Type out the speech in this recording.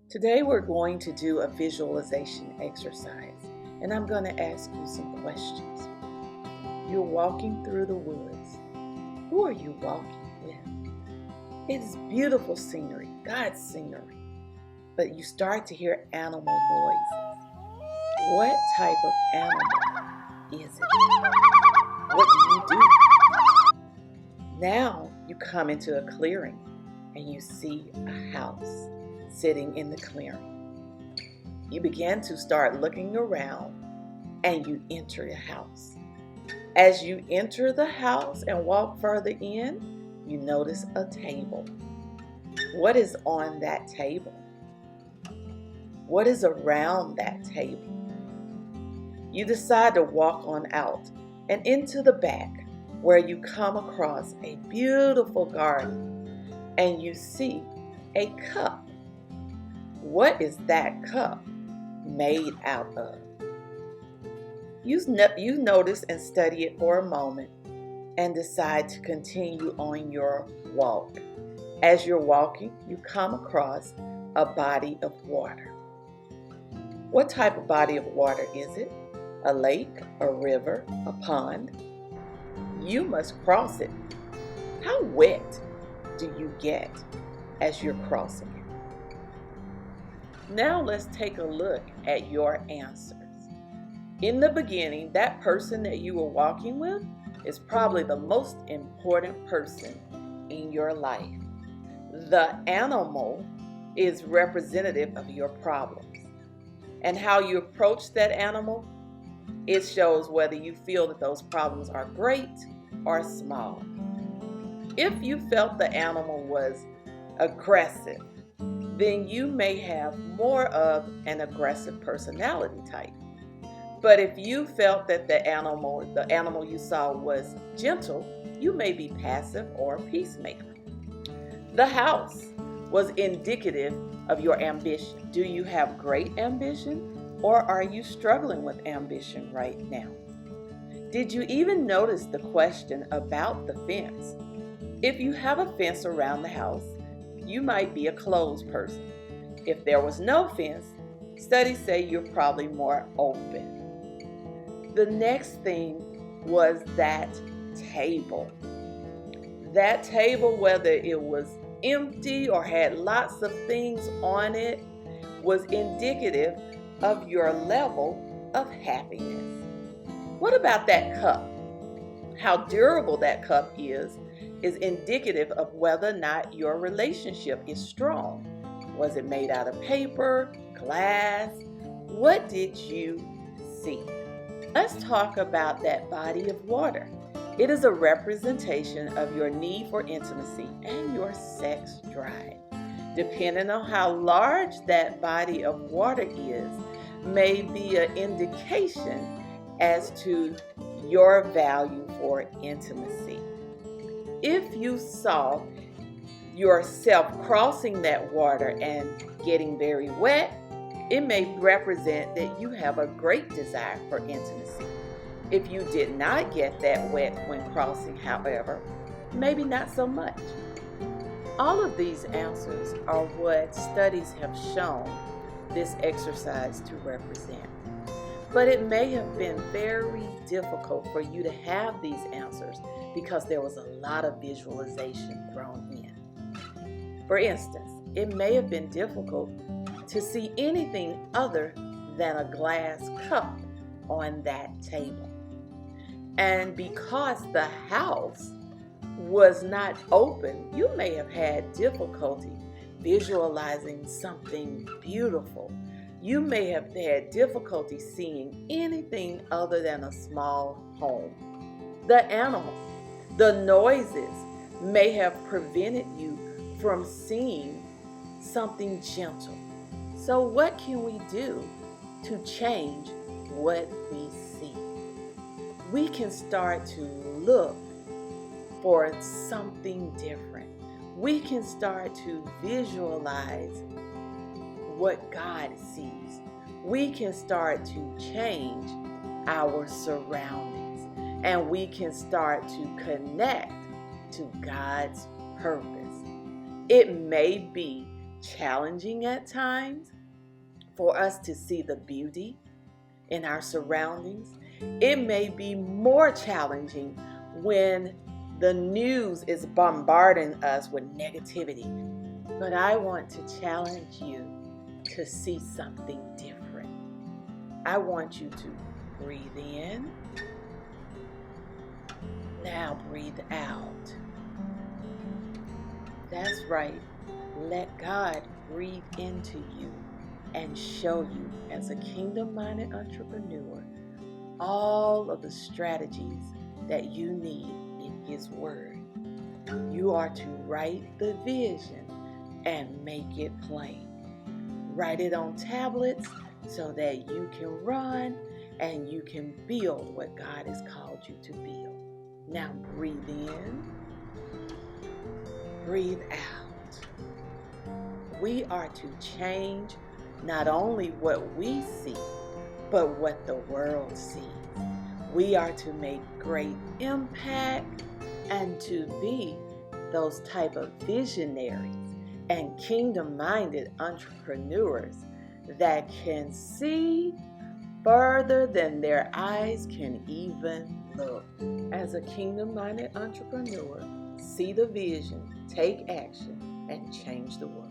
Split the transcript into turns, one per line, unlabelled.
Today we're going to do a visualization exercise, and I'm going to ask you some questions. You're walking through the woods. Who are you walking with? It is beautiful scenery, God's scenery, but you start to hear animal noises. What type of animal is it? What do? Now you come into a clearing and you see a house sitting in the clearing. You begin to start looking around and you enter the house. As you enter the house and walk further in, you notice a table. What is on that table? What is around that table? You decide to walk on out and into the back, where you come across a beautiful garden and you see a cup. What is that cup made out of? You notice and study it for a moment and decide to continue on your walk. As you're walking, you come across a body of water. What type of body of water is it? A lake, a river, a pond? You must cross it. How wet do you get as you're crossing it? Now let's take a look at your answers. In the beginning, that person that you were walking with is probably the most important person in your life. The animal is representative of your problems. And how you approach that animal, it shows whether you feel that those problems are great or small. If you felt the animal was aggressive, then you may have more of an aggressive personality type. But if you felt that the animal you saw was gentle, you may be passive or peacemaker. The house was indicative of your ambition. Do you have great ambition? Or are you struggling with ambition right now? Did you even notice the question about the fence? If you have a fence around the house, you might be a closed person. If there was no fence, studies say you're probably more open. The next thing was that table. That table, whether it was empty or had lots of things on it, was indicative of your level of happiness. What about that cup? How durable that cup is indicative of whether or not your relationship is strong. Was it made out of paper, glass? What did you see? Let's talk about that body of water. It is a representation of your need for intimacy and your sex drive. Depending on how large that body of water is, may be an indication as to your value for intimacy. If you saw yourself crossing that water and getting very wet, it may represent that you have a great desire for intimacy. If you did not get that wet when crossing, however, maybe not so much. All of these answers are what studies have shown this exercise to represent. But it may have been very difficult for you to have these answers because there was a lot of visualization thrown in. For instance, it may have been difficult to see anything other than a glass cup on that table. And because the house was not open, you may have had difficulty visualizing something beautiful. You may have had difficulty seeing anything other than a small home. The animal, the noises may have prevented you from seeing something gentle. So what can we do to change what we see? We can start to look for something different. We can start to visualize what God sees. We can start to change our surroundings, and we can start to connect to God's purpose. It may be challenging at times for us to see the beauty in our surroundings. It may be more challenging when the news is bombarding us with negativity. But I want to challenge you to see something different. I want you to breathe in. Now breathe out. That's right. Let God breathe into you and show you, as a kingdom-minded entrepreneur, all of the strategies that you need in His Word. You are to write the vision and make it plain. Write it on tablets so that you can run and you can build what God has called you to build. Now breathe in, breathe out. We are to change not only what we see, but what the world sees. We are to make great impact and to be those type of visionaries and kingdom-minded entrepreneurs that can see further than their eyes can even look. As a kingdom-minded entrepreneur, see the vision, take action, and change the world.